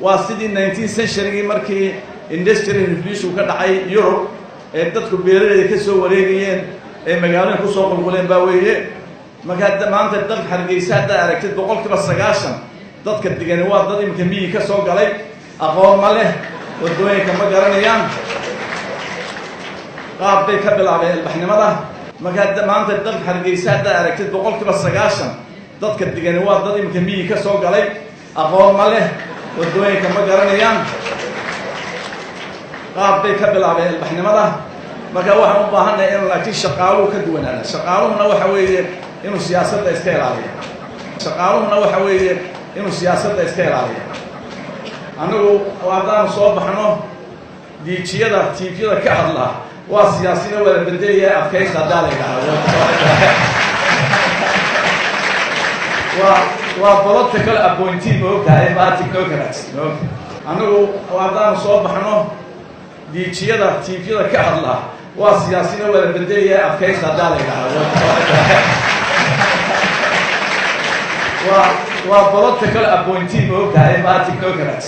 واسيدي 19 century markii industrial revolution ka dhacay Europe dadku beeraleyda ka soo wareegayeen magaalada ku soo qulquleen baa weeye marka maanta dad Hargeysa hadda aragtid 90% dadka degan waa dad imka miyi ka soo galay aqoon ma leh wadooyinka ma garanayaan qaab bay ka bilaabeen ilbaxnimada marka maanta dad Hargeysa hadda aragtid 90% dadka degan waa dad imka miyi ka soo galay aqoon ma leh wadooyinka ma garanayaan qaab bay ka bilaabeen ilbaxnimada marka waxaan u baahanahay in laakiin shaqaaluhu ka duwanaada shaqaaluhuna waxa weeye inuu siyaasadda iska ilaaliyo shaqaaluhuna waxa weeye inuu siyaasadda iska ilaaliyo anagu waadaan soo baxno diijiyada tiifyada ka hadla waa siyaasada wada bedelaya afkaysta daalayga waa political appointee moogtahay baa technocrats anagu waadaan soo baxno diijiyada tiifyada ka hadla waa siyaasada wada bedelaya afkaysta daalayga waa political appointee moogtahay baa technocrats